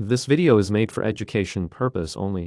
This video is made for education purpose only.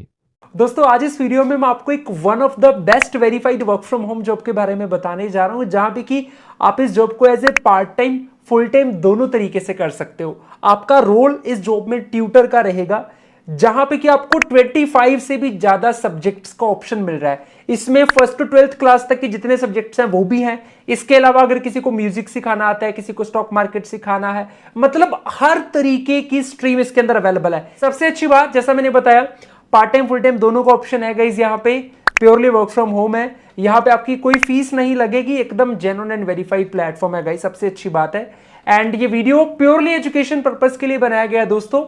दोस्तों आज इस वीडियो में मैं आपको एक one of the best verified work from home job के बारे में बताने जा रहा हूं, जहां पे कि आप इस जॉब को as a part time full time दोनों तरीके से कर सकते हो। आपका रोल इस जॉब में ट्यूटर का रहेगा, जहां पे कि आपको 25 से भी ज्यादा सब्जेक्ट्स का ऑप्शन मिल रहा है। इसमें फर्स्ट टू 12th क्लास तक के जितने सब्जेक्ट्स हैं वो भी हैं। इसके अलावा अगर किसी को म्यूजिक सिखाना आता है, किसी को स्टॉक मार्केट सिखाना है, मतलब हर तरीके की स्ट्रीम इसके अंदर अवेलेबल है। सबसे अच्छी बात, जैसा मैंने बताया, पार्ट टाइम फुल टाइम दोनों का ऑप्शन है गाइस। यहाँ पे प्योरली वर्क फ्रॉम होम है, यहाँ पे आपकी कोई फीस नहीं लगेगी, एकदम जेन्युइन एंड वेरीफाइड प्लेटफॉर्म है गाइस। सबसे अच्छी बात है। एंड ये वीडियो प्योरली एजुकेशन पर्पस के लिए बनाया गया है दोस्तों।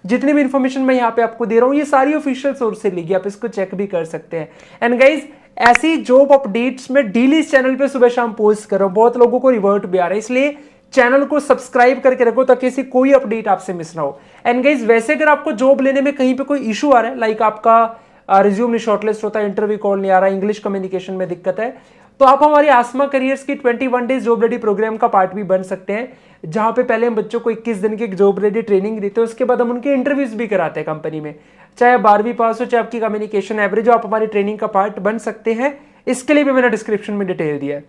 जितनी भी इंफॉर्मेशन मैं यहाँ पे आपको दे रहा हूँ ये सारी ऑफिशियल सोर्स से ली गई, आप इसको चेक भी कर सकते हैं। एंड गाइज ऐसी जॉब अपडेट्स में डेली इस चैनल पे सुबह शाम पोस्ट कर रहा हूँ, बहुत लोगों को रिवर्ट भी आ रहा है, इसलिए चैनल को सब्सक्राइब करके रखो ताकि ऐसी कोई अपडेट आपसे मिस ना हो। एंड गाइज वैसे अगर आपको जॉब लेने में कहीं पे कोई इशू आ रहा है, लाइक आपका रिज्यूम नहीं शॉर्टलिस्ट होता, इंटरव्यू कॉल नहीं आ रहा, इंग्लिश कम्युनिकेशन में दिक्कत है, तो आप हमारी आसमा करियर्स की 21 डेज जॉब रेडी प्रोग्राम का पार्ट भी बन सकते हैं, जहां पे पहले हम बच्चों को 21 दिन की जॉब रेडी ट्रेनिंग देते हैं, उसके बाद हम उनके इंटरव्यूज भी कराते हैं कंपनी में। चाहे 12वीं पास हो, चाहे आपकी कम्युनिकेशन एवरेज हो, आप हमारी ट्रेनिंग का पार्ट बन सकते हैं। इसके लिए भी मैंने डिस्क्रिप्शन में डिटेल दिया है।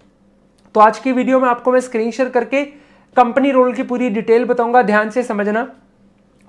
तो आज की वीडियो में आपको मैं स्क्रीन शेयर करके कंपनी रोल की पूरी डिटेल बताऊंगा, ध्यान से समझना।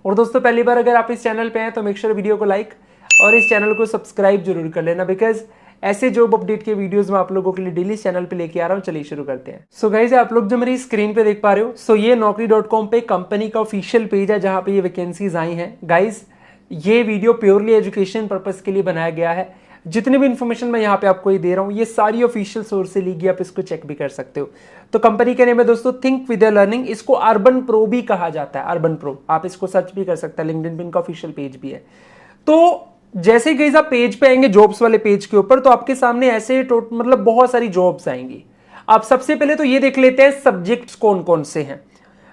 और दोस्तों पहली बार अगर आप इस चैनल पे हैं तो मेक श्योर वीडियो को लाइक और इस चैनल को सब्सक्राइब जरूर कर लेना, बिकॉज ऐसे जॉब अपडेट के वीडियोस में आप लोगों के लिए डेली चैनल पे लेके आ रहा हूं। चलिए शुरू करते हैं। सो गाइस आप लोग जो मेरी स्क्रीन पे देख पा रहे हो, सो ये naukri.com पे कंपनी का ऑफिशियल पेज है जहां पे ये वैकेंसीज आई हैं। गाइस ये वीडियो प्योरली एजुकेशन पर्पस के लिए बनाया गया है। जितनी भी इंफॉर्मेशन मैं यहाँ पे आपको ये दे रहा हूँ ये सारी ऑफिशियल सोर्स से ली गई, आप इसको चेक भी कर सकते हो। तो कंपनी के नेम है दोस्तों थिंक विद लर्निंग, इसको अर्बन प्रो भी कहा जाता है, अर्बन प्रो, आप इसको सर्च भी कर सकते हैं, लिंक्डइन पे इनका ऑफिशियल पेज भी है। तो जैसे ही गाइस आप पेज पे आएंगे जॉब्स वाले पेज के ऊपर, तो आपके सामने ऐसे मतलब बहुत सारी जॉब्स आएंगी। आप सबसे पहले तो ये देख लेते हैं सब्जेक्ट्स कौन कौन से हैं।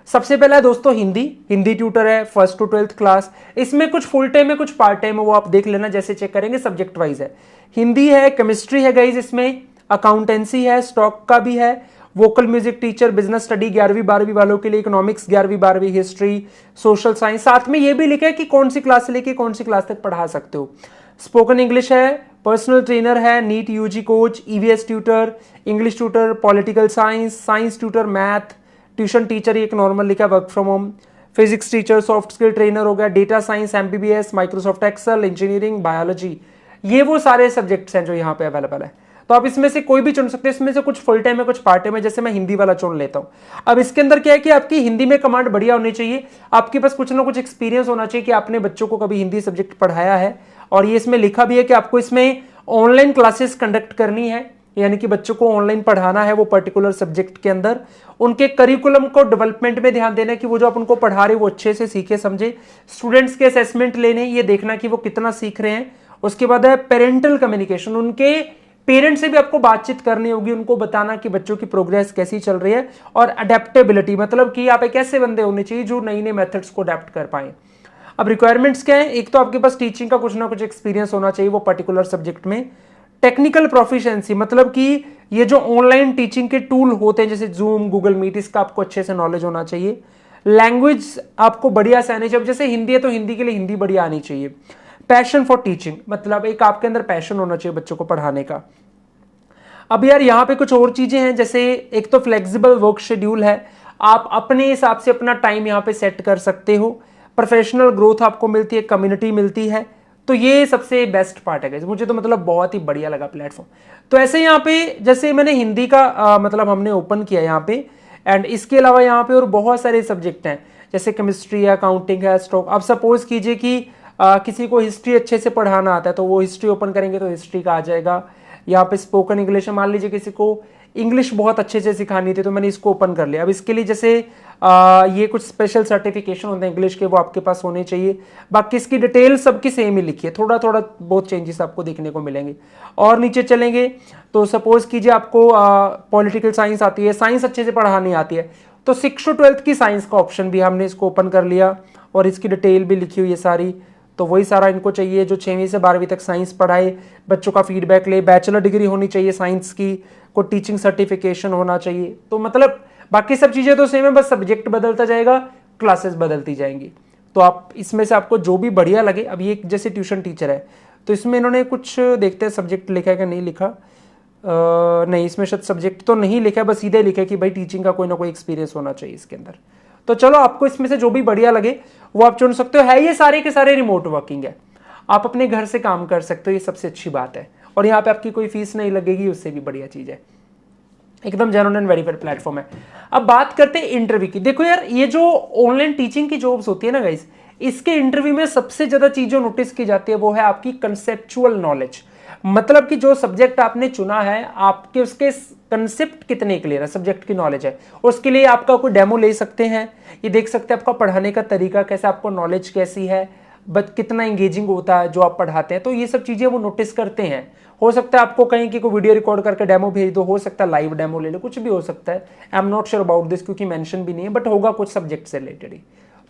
सबसे पहला है दोस्तों हिंदी, हिंदी ट्यूटर है फर्स्ट टू 12th क्लास। इसमें कुछ फुल टाइम है कुछ पार्ट टाइम है, वो आप देख लेना, जैसे चेक करेंगे सब्जेक्ट वाइज है। हिंदी है, केमिस्ट्री है गाइस, इसमें अकाउंटेंसी है, स्टॉक का भी है, vocal music teacher, business study 11वीं 12वीं वालों के लिए, इकोनॉमिक्स 11वीं 12वीं, हिस्ट्री, सोशल साइंस। साथ में ये भी लिखा है कि कौन सी क्लास से लेके कौन सी क्लास तक पढ़ा सकते हो। स्पोकन इंग्लिश है, पर्सनल ट्रेनर है, NEET UG coach, EVS tutor, English tutor, political science, science tutor, math, tuition teacher, एक नॉर्मल लिखा है work from home, physics teacher, soft skill trainer हो गया, data science, MBBS, Microsoft Excel, engineering, biology. ये वो सारे subjects हैं जो यहाँ पे अवेलेबल है। तो आप इसमें से कोई भी चुन सकते हैं। इसमें से कुछ फुल टाइम है कुछ पार्ट टाइम है, जैसे मैं हिंदी वाला चुन लेता हूं। अब इसके अंदर क्या है कि आपकी हिंदी में कमांड बढ़िया होनी चाहिए, आपके पास कुछ ना कुछ एक्सपीरियंस होना चाहिए कि आपने बच्चों को कभी हिंदी सब्जेक्ट पढ़ाया है। और ये इसमें लिखा भी है कि आपको इसमें ऑनलाइन क्लासेस कंडक्ट करनी है, यानी कि बच्चों को ऑनलाइन पढ़ाना है वो पर्टिकुलर सब्जेक्ट के अंदर। उनके करिकुलम को डेवलपमेंट में ध्यान देना है कि वो जो आप उनको पढ़ा रहे वो अच्छे से सीखे समझे। स्टूडेंट्स के असेसमेंट लेने, ये देखना कि वो कितना सीख रहे हैं। उसके बाद है पेरेंटल कम्युनिकेशन, उनके पेरेंट्स से भी आपको बातचीत करनी होगी, उनको बताना कि बच्चों की प्रोग्रेस कैसी चल रही है। और अडेप्टेबिलिटी, मतलब कि आप एक ऐसे बंदे होने चाहिए जो नई नई मेथड्स को अडेप्ट कर पाए। अब रिक्वायरमेंट्स क्या है, एक तो आपके पास टीचिंग का कुछ ना कुछ एक्सपीरियंस होना चाहिए वो पर्टिकुलर सब्जेक्ट में। टेक्निकल प्रोफिशिएंसी, मतलब कि ये जो ऑनलाइन टीचिंग के टूल होते हैं जैसे जूम, गूगल मीट, इसका आपको अच्छे से नॉलेज होना चाहिए। लैंग्वेज आपको बढ़िया से आनी चाहिए, जैसे हिंदी है तो हिंदी के लिए हिंदी बढ़िया आनी चाहिए। पैशन फॉर टीचिंग, मतलब एक आपके अंदर पैशन होना चाहिए बच्चों को पढ़ाने का। अब यार यहाँ पे कुछ और चीजें हैं, जैसे एक तो फ्लेक्सिबल वर्क शेड्यूल है, आप अपने हिसाब से अपना टाइम यहाँ पे सेट कर सकते हो। प्रोफेशनल ग्रोथ आपको मिलती है, कम्युनिटी मिलती है, तो ये सबसे बेस्ट पार्ट है। मुझे तो मतलब बहुत ही बढ़िया लगा प्लेटफॉर्म। तो ऐसे यहाँ पे जैसे मैंने हिंदी का मतलब हमने ओपन किया यहाँ पे, एंड इसके अलावा यहाँ पे और बहुत सारे सब्जेक्ट हैं, जैसे केमिस्ट्री है, अकाउंटिंग है, स्टॉक। अब सपोज कीजिए कि किसी को हिस्ट्री अच्छे से पढ़ाना आता है तो वो हिस्ट्री ओपन करेंगे तो हिस्ट्री का आ जाएगा। यहाँ पे स्पोकन इंग्लिश है, मान लीजिए किसी को इंग्लिश बहुत अच्छे से सिखानी थी तो मैंने इसको ओपन कर लिया। अब इसके लिए जैसे ये कुछ स्पेशल सर्टिफिकेशन होते हैं इंग्लिश के, वो आपके पास होने चाहिए। बाकी इसकी डिटेल सबकी सेम ही लिखी है, थोड़ा थोड़ा बहुत चेंजेस आपको देखने को मिलेंगे। और नीचे चलेंगे तो सपोज कीजिए आपको पॉलिटिकल साइंस आती है, साइंस अच्छे से पढ़ानी आती है, तो 6 to 12th की साइंस का ऑप्शन भी हमने इसको ओपन कर लिया और इसकी डिटेल भी लिखी हुई है सारी। तो वही सारा इनको चाहिए जो 6वीं से 12वीं तक साइंस पढ़ाए, बच्चों का फीडबैक ले, बैचलर डिग्री होनी चाहिए साइंस की, को टीचिंग सर्टिफिकेशन होना चाहिए। तो मतलब बाकी सब चीज़ें तो सेम है, बस सब्जेक्ट बदलता जाएगा, क्लासेस बदलती जाएंगी। तो आप इसमें से आपको जो भी बढ़िया लगे, अब ये जैसे ट्यूशन टीचर है तो इसमें इन्होंने कुछ देखते हैं सब्जेक्ट लिखा है कि नहीं लिखा, नहीं इसमें शायद सब्जेक्ट तो नहीं लिखा है, बस सीधे लिखा है कि भाई टीचिंग का कोई ना कोई एक्सपीरियंस होना चाहिए इसके अंदर। तो चलो आपको इसमें से जो भी बढ़िया लगे वो आप चुन सकते हो। है ये सारे के सारे रिमोट वर्किंग है, आप अपने घर से काम कर सकते हो, ये सबसे अच्छी बात है। और यहाँ पे आपकी कोई फीस नहीं लगेगी, उससे भी बढ़िया चीज है, एकदम जेन्युइन एंड वेरीफाइड प्लेटफॉर्म है। अब बात करते हैं इंटरव्यू की। देखो यार, ये जो ऑनलाइन टीचिंग की जॉब्स होती है ना गाइस, इसके इंटरव्यू में सबसे ज्यादा चीज जो नोटिस की जाती है वो है आपकी कंसेप्चुअल नॉलेज। मतलब कि जो सब्जेक्ट आपने चुना है, आपके उसके कंसेप्ट कितने क्लियर है, सब्जेक्ट की नॉलेज है। उसके लिए आपका कोई डेमो ले सकते हैं, ये देख सकते हैं आपका पढ़ाने का तरीका कैसा, आपको नॉलेज कैसी है, बट कितना इंगेजिंग होता है जो आप पढ़ाते हैं। तो ये सब चीजें वो नोटिस करते हैं। हो सकता है आपको कहीं की कोई वीडियो रिकॉर्ड करके डेमो भेज दो, हो सकता है लाइव डेमो ले लो, कुछ भी हो सकता है। I am not sure about this क्योंकि मेंशन भी नहीं है, बट होगा कुछ सब्जेक्ट से रिलेटेड ही।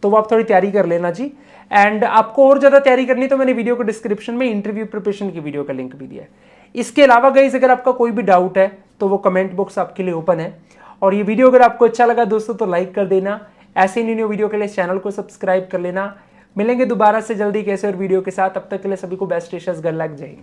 तो वो आप थोड़ी तैयारी कर लेना जी। एंड आपको और ज्यादा तैयारी करनी तो मैंने वीडियो को डिस्क्रिप्शन में इंटरव्यू प्रिपरेशन की वीडियो का लिंक भी दिया है। इसके अलावा गाइस अगर आपका कोई भी डाउट है तो वो कमेंट बॉक्स आपके लिए ओपन है। और ये वीडियो अगर आपको अच्छा लगा दोस्तों तो लाइक कर देना, ऐसे न्यू वीडियो के लिए चैनल को सब्सक्राइब कर लेना। मिलेंगे दोबारा से जल्दी कैसे और वीडियो के साथ, तब तक के लिए सभी को बेस्ट विशेस, गुड लक, जय हिंद।